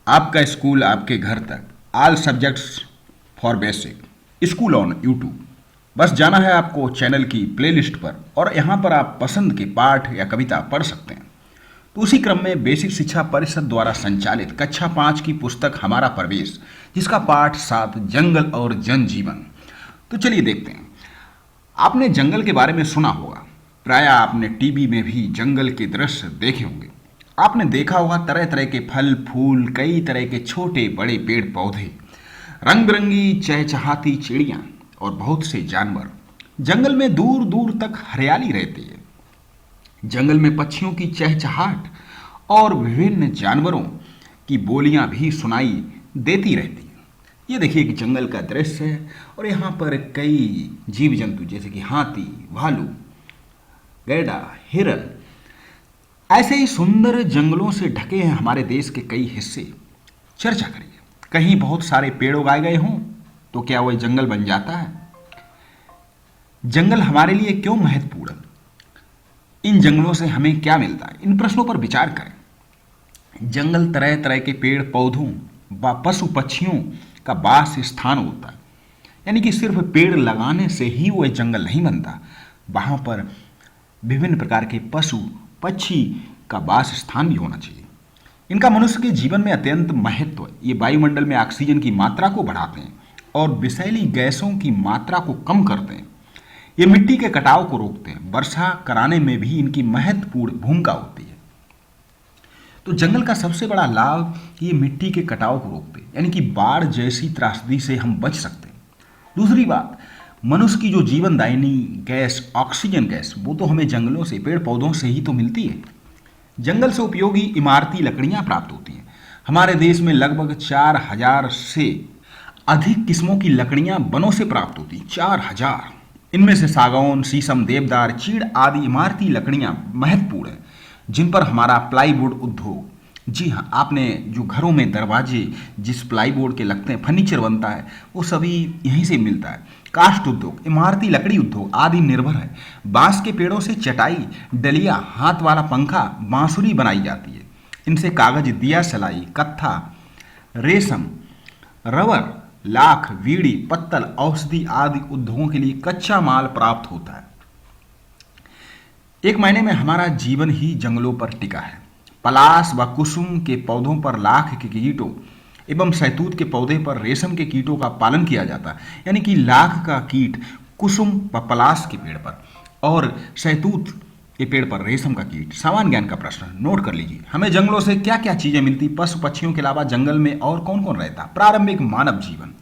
आपका स्कूल आपके घर तक। All subjects for basic. School on YouTube. बस जाना है आपको चैनल की प्लेलिस्ट पर और यहाँ पर आप पसंद के पाठ या कविता पढ़ सकते हैं। तो उसी क्रम में बेसिक शिक्षा परिषद द्वारा संचालित कक्षा 5 की पुस्तक हमारा प्रवेश, जिसका पाठ 7 जंगल और जनजीवन। तो चलिए देखते हैं। आपने जंगल के बारे में सुना होगा, प्रायः आपने टीवी में भी जंगल के दृश्य देखे होंगे। आपने देखा होगा तरह तरह के फल फूल, कई तरह के छोटे बड़े पेड़ पौधे, रंग बिरंगी चहचहाती चिड़ियां और बहुत से जानवर। जंगल में दूर दूर तक हरियाली रहती है। जंगल में पक्षियों की चहचहाट और विभिन्न जानवरों की बोलियां भी सुनाई देती रहती है। ये देखिए कि जंगल का दृश्य है और यहाँ पर कई जीव जंतु जैसे कि हाथी, भालू, गैंडा, हिरन, ऐसे ही सुंदर जंगलों से ढके हैं हमारे देश के कई हिस्से। चर्चा करिए, कहीं बहुत सारे पेड़ उगाए गए हों तो क्या वह जंगल बन जाता है? जंगल हमारे लिए क्यों महत्वपूर्ण है? इन जंगलों से हमें क्या मिलता है? इन प्रश्नों पर विचार करें। जंगल तरह तरह के पेड़ पौधों व पशु पक्षियों का वास स्थान होता है। यानी कि सिर्फ पेड़ लगाने से ही वह जंगल नहीं बनता, वहां पर विभिन्न प्रकार के पशु पक्षी का वास स्थान भी होना चाहिए। इनका मनुष्य के जीवन में अत्यंत महत्व है। ये वायुमंडल में ऑक्सीजन की मात्रा को बढ़ाते हैं और विषैली गैसों की मात्रा को कम करते हैं। ये मिट्टी के कटाव को रोकते हैं। वर्षा कराने में भी इनकी महत्वपूर्ण भूमिका होती है। तो जंगल का सबसे बड़ा लाभ ये मिट्टी के कटाव को रोकते हैं, यानी कि बाढ़ जैसी त्रासदी से हम बच सकते हैं। दूसरी बात, मनुष्य की जो जीवनदायिनी गैस ऑक्सीजन गैस, वो तो हमें जंगलों से, पेड़ पौधों से ही तो मिलती है। जंगल से उपयोगी इमारती लकड़ियां प्राप्त होती हैं। हमारे देश में लगभग 4000 से अधिक किस्मों की लकड़ियां वनों से प्राप्त होती हैं। 4000। इनमें से सागौन, शीशम, देवदार, चीड़ आदि इमारती लकड़ियां महत्वपूर्ण हैं, जिन पर हमारा प्लाईवुड उद्योग, जी हाँ, आपने जो घरों में दरवाजे जिस प्लाईवुड के लगते हैं, फर्नीचर बनता है, वो सभी यहीं से मिलता है। काष्ठ उद्योग, इमारती लकड़ी उद्योग आदि निर्भर है। बांस के पेड़ों से चटाई, डलिया, हाथ वाला पंखा, बांसुरी बनाई जाती है। इनसे कागज, दिया सलाई, कत्था, रेशम, रबर, लाख, बीड़ी, पत्तल, औषधि आदि उद्योगों के लिए कच्चा माल प्राप्त होता है। एक महीने में हमारा जीवन ही जंगलों पर टिका है। पलाश व कुसुम के पौधों पर लाख के कीटों एवं शहतूत के पौधे पर रेशम के कीटों का पालन किया जाता है। यानी कि लाख का कीट कुसुम व पलाश के पेड़ पर और शहतूत के पेड़ पर रेशम का कीट। सामान्य ज्ञान का प्रश्न नोट कर लीजिए। हमें जंगलों से क्या क्या चीजें मिलती? पशु पक्षियों के अलावा जंगल में और कौन कौन रहता? प्रारंभिक मानव जीवन।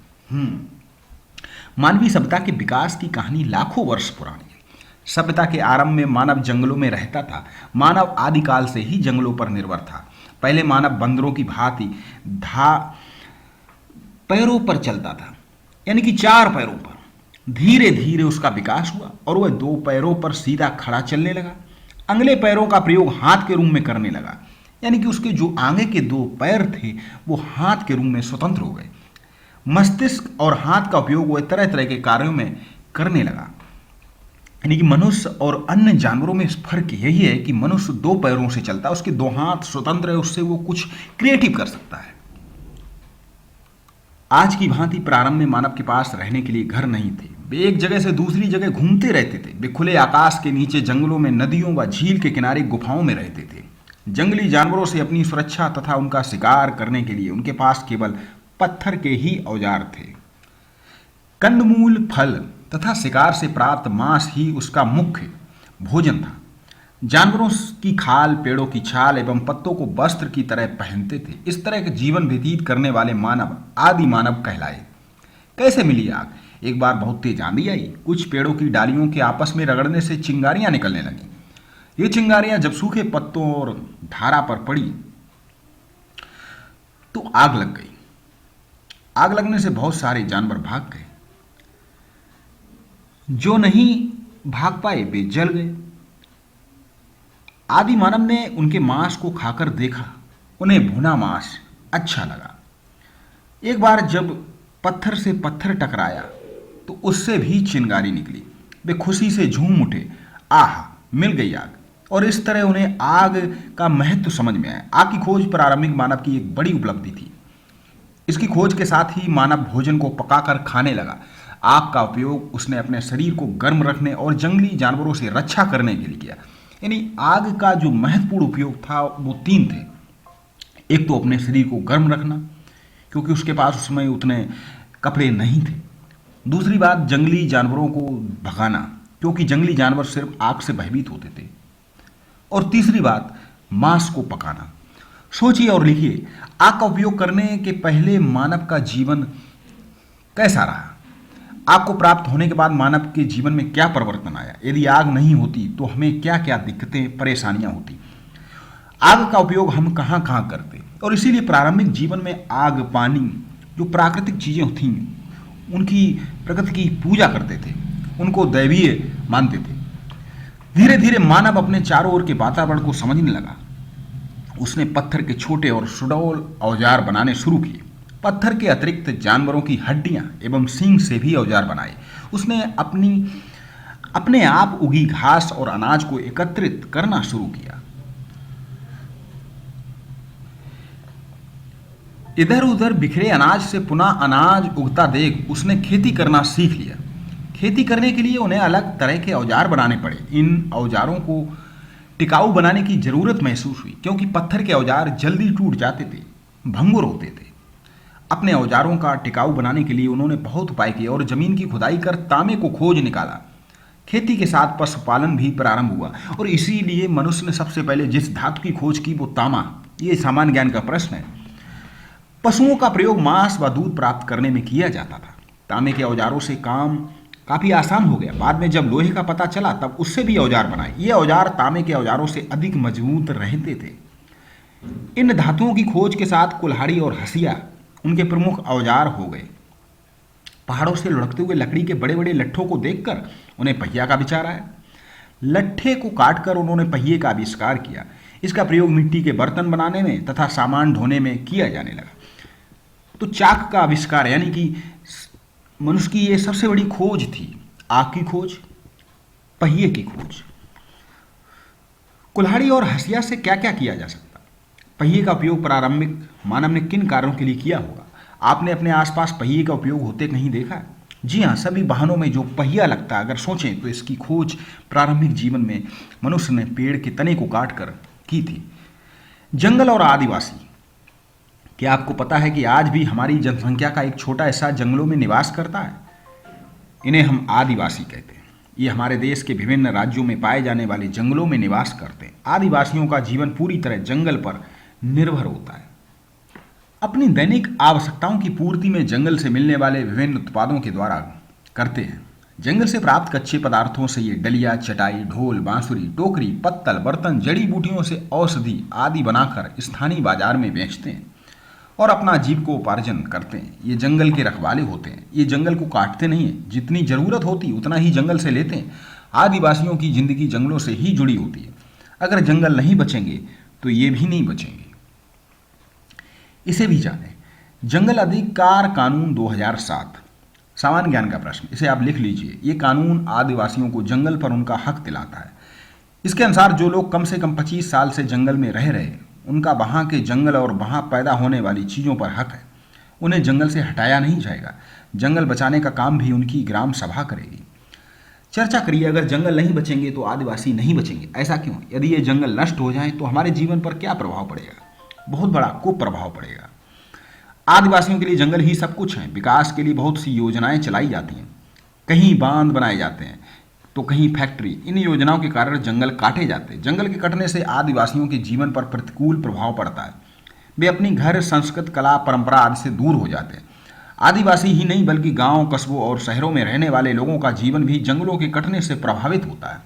मानवीय सभ्यता के विकास की कहानी लाखों वर्ष पुरानी है। सभ्यता के आरंभ में मानव जंगलों में रहता था। मानव आदिकाल से ही जंगलों पर निर्भर था। पहले मानव बंदरों की भांति पैरों पर चलता था, यानी कि 4 पैरों पर। धीरे धीरे उसका विकास हुआ और वह 2 पैरों पर सीधा खड़ा चलने लगा। अगले पैरों का प्रयोग हाथ के रूप में करने लगा, यानी कि उसके जो आगे के 2 पैर थे वो हाथ के रूप में स्वतंत्र हो गए। मस्तिष्क और हाथ का उपयोग वह तरह तरह के कार्यों में करने लगा। यानी कि मनुष्य और अन्य जानवरों में फर्क यही है कि मनुष्य 2 पैरों से चलता है, उसके 2 हाथ स्वतंत्र है, उससे वो कुछ क्रिएटिव कर सकता है। आज की भांति प्रारंभ में मानव के पास रहने के लिए घर नहीं थे। वे एक जगह से दूसरी जगह घूमते रहते थे। वे खुले आकाश के नीचे, जंगलों में, नदियों व झील के किनारे, गुफाओं में रहते थे। जंगली जानवरों से अपनी सुरक्षा तथा उनका शिकार करने के लिए उनके पास केवल पत्थर के ही औजार थे। कंदमूल, फल तथा शिकार से प्राप्त मांस ही उसका मुख्य भोजन था। जानवरों की खाल, पेड़ों की छाल एवं पत्तों को वस्त्र की तरह पहनते थे। इस तरह के जीवन व्यतीत करने वाले मानव आदि मानव कहलाए। कैसे मिली आग? एक बार बहुत तेज आंधी आई। कुछ पेड़ों की डालियों के आपस में रगड़ने से चिंगारियां निकलने लगीं। ये चिंगारियां जब सूखे पत्तों और धारा पर पड़ी तो आग लग गई। आग लगने से बहुत सारे जानवर भाग गए। जो नहीं भाग पाए वे जल गए। आदि मानव ने उनके मांस को खाकर देखा। उन्हें भुना मांस अच्छा लगा। एक बार जब पत्थर से पत्थर टकराया तो उससे भी चिंगारी निकली। वे खुशी से झूम उठे, आह, मिल गई आग। और इस तरह उन्हें आग का महत्व समझ में आया। आग की खोज प्रारंभिक मानव की एक बड़ी उपलब्धि थी। इसकी खोज के साथ ही मानव भोजन को पकाकर खाने लगा। आग का उपयोग उसने अपने शरीर को गर्म रखने और जंगली जानवरों से रक्षा करने के लिए किया। यानी आग का जो महत्वपूर्ण उपयोग था वो तीन थे। एक तो अपने शरीर को गर्म रखना, क्योंकि उसके पास उसमें उतने कपड़े नहीं थे। दूसरी बात, जंगली जानवरों को भगाना, क्योंकि जंगली जानवर सिर्फ आग से भयभीत होते थे। और तीसरी बात, मांस को पकाना। सोचिए और लिखिए, आग का उपयोग करने के पहले मानव का जीवन कैसा रहा? आग को प्राप्त होने के बाद मानव के जीवन में क्या परिवर्तन आया? यदि आग नहीं होती तो हमें क्या क्या दिक्कतें, परेशानियां होती? आग का उपयोग हम कहाँ कहाँ करते? और इसीलिए प्रारंभिक जीवन में आग, पानी, जो प्राकृतिक चीजें थीं, उनकी, प्रकृति की पूजा करते थे, उनको दैवीय मानते थे। धीरे धीरे मानव अपने चारों ओर के वातावरण को समझने लगा। उसने पत्थर के छोटे और सुडौल औजार बनाने शुरू किए। पत्थर के अतिरिक्त जानवरों की हड्डियां एवं सींग से भी औजार बनाए। उसने अपने आप उगी घास और अनाज को एकत्रित करना शुरू किया। इधर उधर बिखरे अनाज से पुनः अनाज उगता देख उसने खेती करना सीख लिया। खेती करने के लिए उन्हें अलग तरह के औजार बनाने पड़े। इन औजारों को टिकाऊ बनाने की जरूरत महसूस हुई, क्योंकि पत्थर के औजार जल्दी टूट जाते थे, भंगुर होते थे। अपने औजारों का टिकाऊ बनाने के लिए उन्होंने बहुत उपाय किए और जमीन की खुदाई कर तांबे को खोज निकाला। खेती के साथ पशुपालन भी प्रारंभ हुआ, और इसीलिए मनुष्य ने सबसे पहले जिस धातु की खोज की वो तांबा। ये सामान्य ज्ञान का प्रश्न है। पशुओं का प्रयोग मांस व दूध प्राप्त करने में किया जाता था। तांबे के औजारों से काम काफी आसान हो गया। बाद में जब लोहे का पता चला तब उससे भी औजार बनाए। ये औजार तांबे के औजारों से अधिक मजबूत रहते थे। इन धातुओं की खोज के साथ कुल्हाड़ी और हंसिया उनके प्रमुख औजार हो गए। पहाड़ों से लुढ़कते हुए लकड़ी के बड़े बड़े लट्ठों को देखकर उन्हें पहिया का विचार आया। लट्ठे को काटकर उन्होंने पहिए का आविष्कार किया। इसका प्रयोग मिट्टी के बर्तन बनाने में तथा सामान ढोने में किया जाने लगा। तो चाक का आविष्कार, यानी कि मनुष्य की ये सबसे बड़ी खोज थी। आग की खोज, पहिए की खोज। कुल्हाड़ी और हंसिया से क्या क्या किया जा सकता? पहिए का उपयोग प्रारंभिक मानव ने किन कार्यों के लिए किया होगा? आपने अपने आसपास पहिए का उपयोग होते कहीं देखा है? जी हाँ, सभी वाहनों में जो पहिया लगता है, अगर सोचें तो इसकी खोज प्रारंभिक जीवन में मनुष्य ने पेड़ के तने को काट कर की थी। जंगल और आदिवासी, क्या आपको पता है कि आज भी हमारी जनसंख्या का एक छोटा हिस्सा जंगलों में निवास करता है? इन्हें हम आदिवासी कहते हैं। ये हमारे देश के विभिन्न राज्यों में पाए जाने वाले जंगलों में निवास करते हैं। आदिवासियों का जीवन पूरी तरह जंगल पर निर्भर होता है। अपनी दैनिक आवश्यकताओं की पूर्ति में जंगल से मिलने वाले विभिन्न उत्पादों के द्वारा करते हैं। जंगल से प्राप्त कच्चे पदार्थों से ये डलिया, चटाई, ढोल, बांसुरी, टोकरी, पत्तल, बर्तन, जड़ी बूटियों से औषधि आदि बनाकर स्थानीय बाजार में बेचते हैं और अपना जीविकोपार्जन करते हैं। ये जंगल के रखवाले होते हैं। ये जंगल को काटते नहीं हैं, जितनी जरूरत होती उतना ही जंगल से लेते हैं। आदिवासियों की जिंदगी जंगलों से ही जुड़ी होती है। अगर जंगल नहीं बचेंगे तो ये भी नहीं बचेंगे। इसे भी जाने, जंगल अधिकार कानून 2007, सामान्य ज्ञान का प्रश्न, इसे आप लिख लीजिए। ये कानून आदिवासियों को जंगल पर उनका हक दिलाता है। इसके अनुसार जो लोग कम से कम 25 साल से जंगल में रह रहे हैं, उनका वहाँ के जंगल और वहाँ पैदा होने वाली चीज़ों पर हक है। उन्हें जंगल से हटाया नहीं जाएगा। जंगल बचाने का काम भी उनकी ग्राम सभा करेगी। चर्चा करिए, अगर जंगल नहीं बचेंगे तो आदिवासी नहीं बचेंगे। ऐसा क्यों? यदि ये जंगल नष्ट हो जाए तो हमारे जीवन पर क्या प्रभाव पड़ेगा? बहुत बड़ा कुप्रभाव पड़ेगा। आदिवासियों के लिए जंगल ही सब कुछ है। विकास के लिए बहुत सी योजनाएं चलाई जाती हैं। कहीं बांध बनाए जाते हैं तो कहीं फैक्ट्री। इन योजनाओं के कारण जंगल काटे जाते हैं। जंगल के कटने से आदिवासियों के जीवन पर प्रतिकूल प्रभाव पड़ता है। वे अपनी घर, संस्कृति, कला, परंपरा आदि से दूर हो जाते हैं। आदिवासी ही नहीं बल्कि गांव, कस्बों और शहरों में रहने वाले लोगों का जीवन भी जंगलों के कटने से प्रभावित होता है।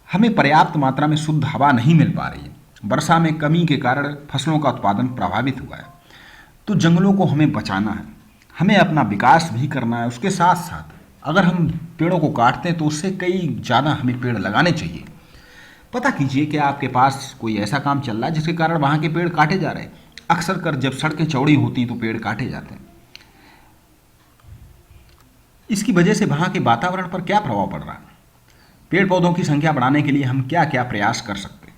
हमें पर्याप्त मात्रा में शुद्ध हवा नहीं मिल पा रही है। वर्षा में कमी के कारण फसलों का उत्पादन प्रभावित हुआ है। तो जंगलों को हमें बचाना है। हमें अपना विकास भी करना है। उसके साथ साथ अगर हम पेड़ों को काटते हैं तो उससे कई ज़्यादा हमें पेड़ लगाने चाहिए। पता कीजिए कि आपके पास कोई ऐसा काम चल रहा है जिसके कारण वहाँ के पेड़ काटे जा रहे हैं। अक्सर कर जब सड़कें चौड़ी होती हैं तो पेड़ काटे जाते हैं। इसकी वजह से वहाँ के वातावरण पर क्या प्रभाव पड़ रहा है? पेड़ पौधों की संख्या बढ़ाने के लिए हम क्या क्या प्रयास कर सकते हैं?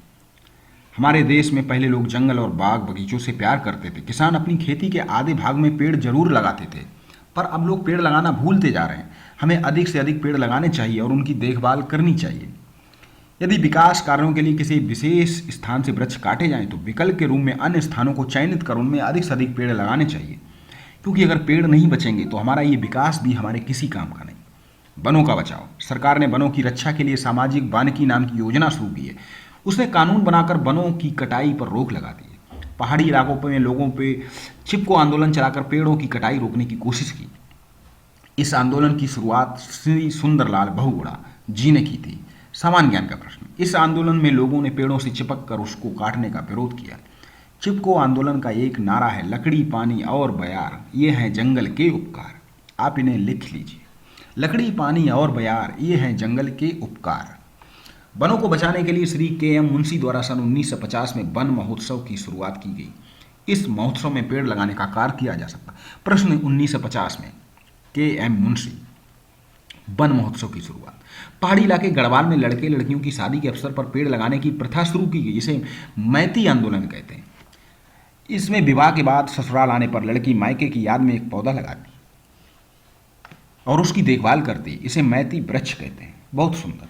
हमारे देश में पहले लोग जंगल और बाग बगीचों से प्यार करते थे। किसान अपनी खेती के आधे भाग में पेड़ जरूर लगाते थे, पर अब लोग पेड़ लगाना भूलते जा रहे हैं। हमें अधिक से अधिक पेड़ लगाने चाहिए और उनकी देखभाल करनी चाहिए। यदि विकास कार्यों के लिए किसी विशेष स्थान से वृक्ष काटे जाएं तो विकल्प के रूप में अन्य स्थानों को चयनित कर उनमें अधिक से अधिक पेड़ लगाने चाहिए, क्योंकि अगर पेड़ नहीं बचेंगे तो हमारा ये विकास भी हमारे किसी काम का नहीं। वनों का बचाव। सरकार ने वनों की रक्षा के लिए सामाजिक वानिकी नाम की योजना शुरू की है। उसने कानून बनाकर वनों की कटाई पर रोक लगा दी है। पहाड़ी इलाकों में लोगों पे चिपको आंदोलन चलाकर पेड़ों की कटाई रोकने की कोशिश की। इस आंदोलन की शुरुआत श्री सुंदरलाल बहुगुणा जी ने की थी। सामान्य ज्ञान का प्रश्न। इस आंदोलन में लोगों ने पेड़ों से चिपक कर उसको काटने का विरोध किया। चिपको आंदोलन का एक नारा है, लकड़ी पानी और बयार, ये हैं जंगल के उपकार। आप इन्हें लिख लीजिए। लकड़ी पानी और बयार, ये हैं जंगल के उपकार। वनों को बचाने के लिए श्री के.एम. मुंशी द्वारा सन 1950 में वन महोत्सव की शुरुआत की गई। इस महोत्सव में पेड़ लगाने का कार्य किया जा सकता। प्रश्न 1950 में के.एम. मुंशी वन महोत्सव की शुरुआत। पहाड़ी इलाके गढ़वाल में लड़के लड़कियों की शादी के अवसर पर पेड़ लगाने की प्रथा शुरू की गई, जिसे मैती आंदोलन कहते हैं। इसमें विवाह के बाद ससुराल आने पर लड़की मायके की याद में एक पौधा लगाती और उसकी देखभाल करती। इसे मैती वृक्ष कहते हैं। बहुत सुंदर।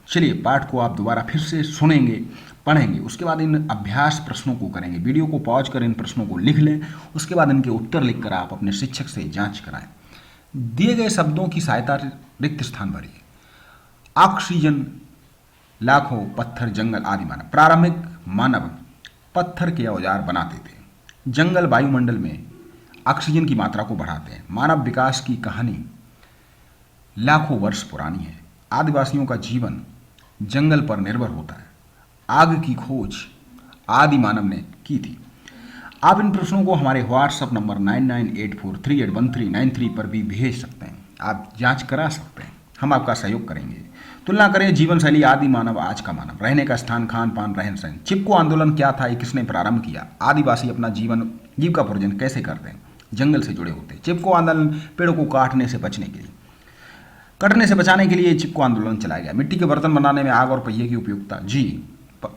चलिए, पाठ को आप दोबारा फिर से सुनेंगे, पढ़ेंगे, उसके बाद इन अभ्यास प्रश्नों को करेंगे। वीडियो को पॉज कर इन प्रश्नों को लिख लें, उसके बाद इनके उत्तर लिखकर आप अपने शिक्षक से जांच कराएं। दिए गए शब्दों की सहायता रिक्त स्थान भरिए। ऑक्सीजन, लाखों, पत्थर, जंगल आदि मानव। प्रारंभिक मानव पत्थर के औजार बनाते थे। जंगल वायुमंडल में ऑक्सीजन की मात्रा को बढ़ाते हैं। मानव विकास की कहानी लाखों वर्ष पुरानी है। आदिवासियों का जीवन जंगल पर निर्भर होता है। आग की खोज आदि मानव ने की थी। आप इन प्रश्नों को हमारे व्हाट्सएप नंबर 9984381393 पर भी भेज सकते हैं। आप जांच करा सकते हैं, हम आपका सहयोग करेंगे। तुलना करें जीवन शैली आदि मानव आज का मानव। रहने का स्थान, खान पान, रहन सहन। चिपको आंदोलन क्या था, ये किसने प्रारंभ किया। आदिवासी अपना जीविकोपार्जन कैसे करते हैं, जंगल से जुड़े होते हैं। चिपको आंदोलन पेड़ों को कटने से बचाने के लिए चिपको आंदोलन चलाया गया। मिट्टी के बर्तन बनाने में आग और पहिए की उपयोगिता। जी,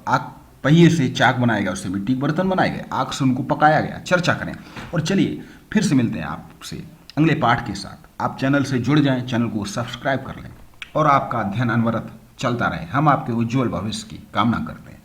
आग पहिए से चाक बनाया गया, उससे मिट्टी के बर्तन बनाए गए, आग से उनको पकाया गया। चर्चा करें। और चलिए फिर से मिलते हैं आपसे अगले पाठ के साथ। आप चैनल से जुड़ जाएं, चैनल को सब्सक्राइब कर लें और आपका अध्ययन अनवरत चलता रहे। हम आपके उज्जवल भविष्य की कामना करते हैं।